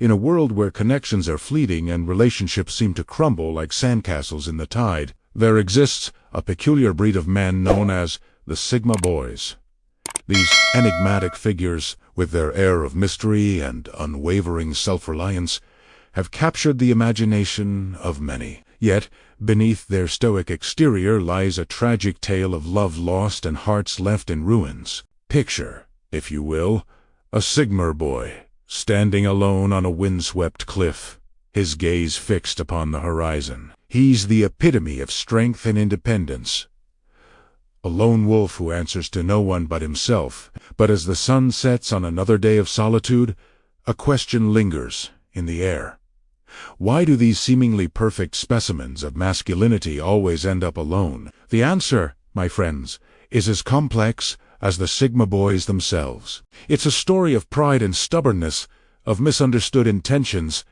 In a world where connections are fleeting and relationships seem to crumble like sandcastles in the tide, there exists a peculiar breed of men known as the Sigma Boys. These enigmatic figures, with their air of mystery and unwavering self-reliance, have captured the imagination of many. Yet, beneath their stoic exterior lies a tragic tale of love lost and hearts left in ruins. Picture, if you will, a Sigma boy, standing alone on a windswept cliff, his gaze fixed upon the horizon. He's the epitome of strength and independence. A lone wolf who answers to no one but himself. But as the sun sets on another day of solitude, a question lingers in the air. Why do these seemingly perfect specimens of masculinity always end up alone? The answer, my friends, is as complex as the Sigma Boys themselves. It's a story of pride and stubbornness, of misunderstood intentions,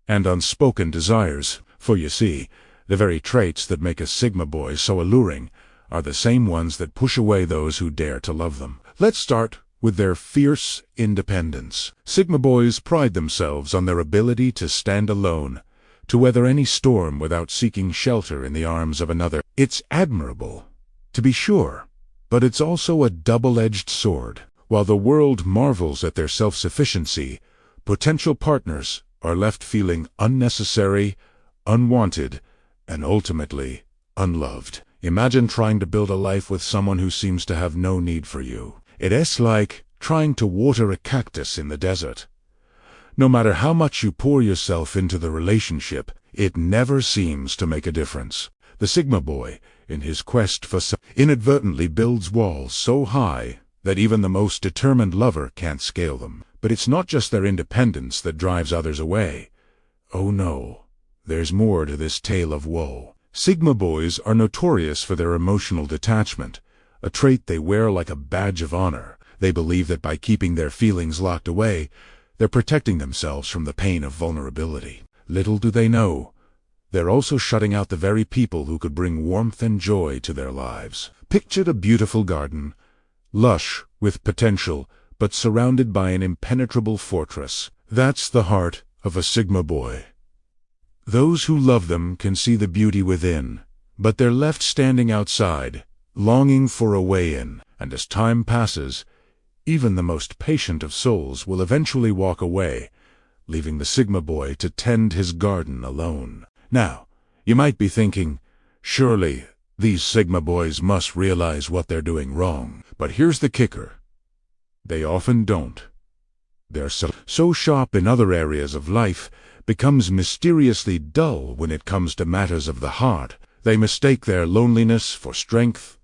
and unspoken desires. For you see, the very traits that make a Sigma Boy so alluring are the same ones that push away those who dare to love them. Let's start with their fierce independence. Sigma Boys pride themselves on their ability to stand alone, to weather any storm without seeking shelter in the arms of another. It's admirable, to be sure, but it's also a double-edged sword. While the world marvels at their self-sufficiency, potential partners are left feeling unnecessary, unwanted, and ultimately unloved. Imagine trying to build a life with someone who seems to have no need for you. It's like trying to water a cactus in the desert. No matter how much you pour yourself into the relationship, it never seems to make a difference. The Sigma Boy, in his quest for inadvertently builds walls so high that even the most determined lover can't scale them. But it's not just their independence that drives others away. Oh no, there's more to this tale of woe. Sigma Boys are notorious for their emotional detachment, a trait they wear like a badge of honor. They believe that by keeping their feelings locked away, they're protecting themselves from the pain of vulnerability. Little do they know, they're also shutting out the very people who could bring warmth and joy to their lives. Picture a beautiful garden, lush with potential, but surrounded by an impenetrable fortress. That's the heart of a Sigma Boy. Those who love them can see the beauty within, but they're left standing outside, longing for a way in. And as time passes, even the most patient of souls will eventually walk away, leaving the Sigma Boy to tend his garden alone. Now, you might be thinking, surely these Sigma Boys must realize what they're doing wrong. But here's the kicker. They often don't. Their so sharp in other areas of life becomes mysteriously dull when it comes to matters of the heart. They mistake their loneliness for strength,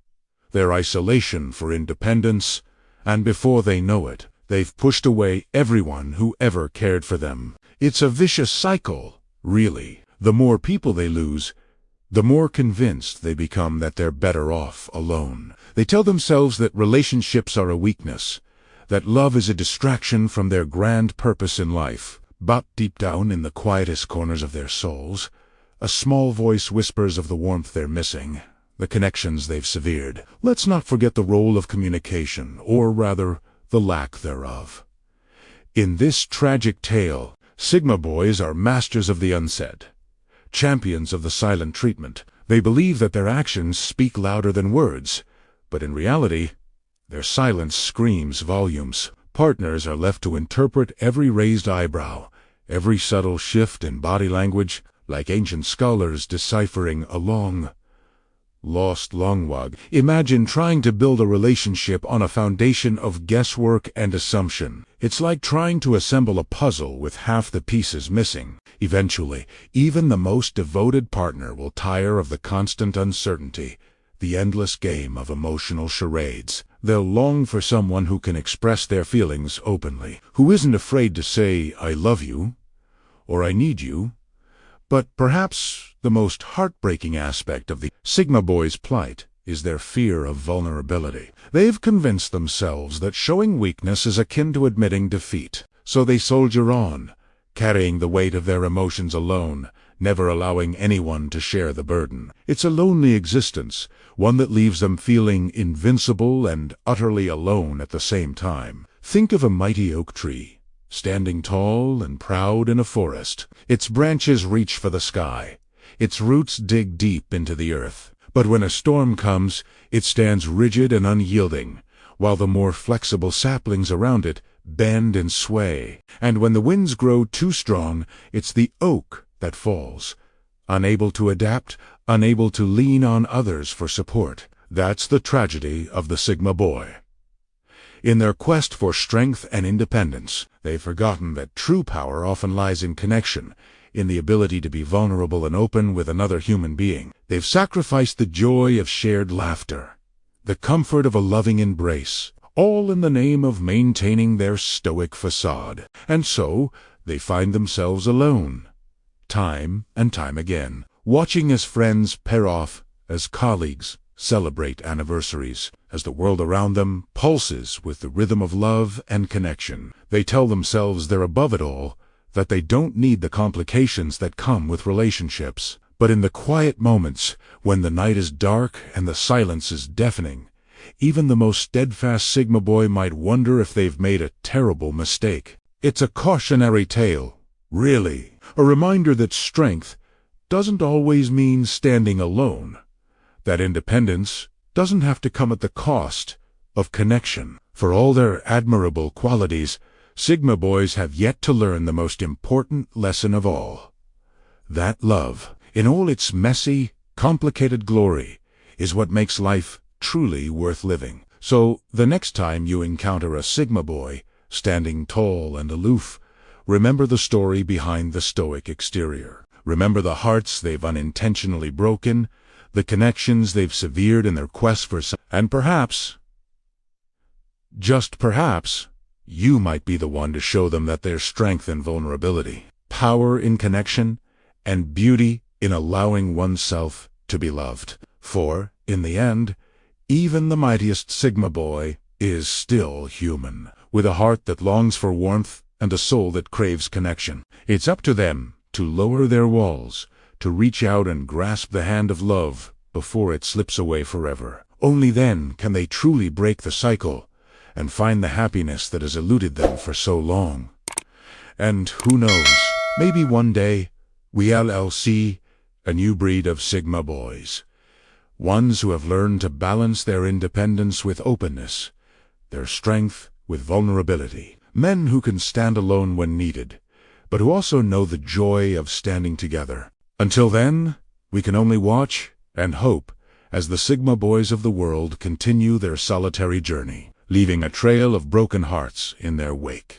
their isolation for independence, and before they know it, they've pushed away everyone who ever cared for them. It's a vicious cycle, really. The more people they lose, the more convinced they become that they're better off alone. They tell themselves that relationships are a weakness, that love is a distraction from their grand purpose in life. But deep down in the quietest corners of their souls, a small voice whispers of the warmth they're missing, the connections they've severed. Let's not forget the role of communication, or rather, the lack thereof. In this tragic tale, Sigma Boys are masters of the unsaid, champions of the silent treatment. They believe that their actions speak louder than words, but in reality, their silence screams volumes. Partners are left to interpret every raised eyebrow, every subtle shift in body language, like ancient scholars deciphering a long, lost longwag. Imagine trying to build a relationship on a foundation of guesswork and assumption. It's like trying to assemble a puzzle with half the pieces missing. Eventually, even the most devoted partner will tire of the constant uncertainty, the endless game of emotional charades. They'll long for someone who can express their feelings openly, who isn't afraid to say, "I love you," or "I need you." But perhaps the most heartbreaking aspect of the Sigma Boys' plight is their fear of vulnerability. They've convinced themselves that showing weakness is akin to admitting defeat. So they soldier on, carrying the weight of their emotions alone, never allowing anyone to share the burden. It's a lonely existence, one that leaves them feeling invincible and utterly alone at the same time. Think of a mighty oak tree, standing tall and proud in a forest. Its branches reach for the sky. Its roots dig deep into the earth. But when a storm comes, it stands rigid and unyielding, while the more flexible saplings around it bend and sway. And when the winds grow too strong, it's the oak that falls, unable to adapt, unable to lean on others for support. That's the tragedy of the Sigma boy. In their quest for strength and independence, they've forgotten that true power often lies in connection, in the ability to be vulnerable and open with another human being. They've sacrificed the joy of shared laughter, the comfort of a loving embrace, all in the name of maintaining their stoic facade. And so, they find themselves alone, time and time again, watching as friends pair off, as colleagues celebrate anniversaries, as the world around them pulses with the rhythm of love and connection. They tell themselves they're above it all, that they don't need the complications that come with relationships. But in the quiet moments, when the night is dark and the silence is deafening, even the most steadfast Sigma boy might wonder if they've made a terrible mistake. It's a cautionary tale, really, a reminder that strength doesn't always mean standing alone, that independence doesn't have to come at the cost of connection. For all their admirable qualities, Sigma boys have yet to learn the most important lesson of all. That love, in all its messy, complicated glory, is what makes life truly worth living. So, the next time you encounter a Sigma boy, standing tall and aloof, remember the story behind the stoic exterior. Remember the hearts they've unintentionally broken, the connections they've severed in their quest for and perhaps, just perhaps, you might be the one to show them that there's strength in vulnerability, power in connection, and beauty in allowing oneself to be loved. For, in the end, even the mightiest Sigma boy is still human, with a heart that longs for warmth and a soul that craves connection. It's up to them to lower their walls, to reach out and grasp the hand of love before it slips away forever. Only then can they truly break the cycle and find the happiness that has eluded them for so long. And who knows, maybe one day we'll see a new breed of Sigma boys, ones who have learned to balance their independence with openness, their strength with vulnerability, men who can stand alone when needed, but who also know the joy of standing together. Until then, we can only watch and hope as the Sigma boys of the world continue their solitary journey, leaving a trail of broken hearts in their wake.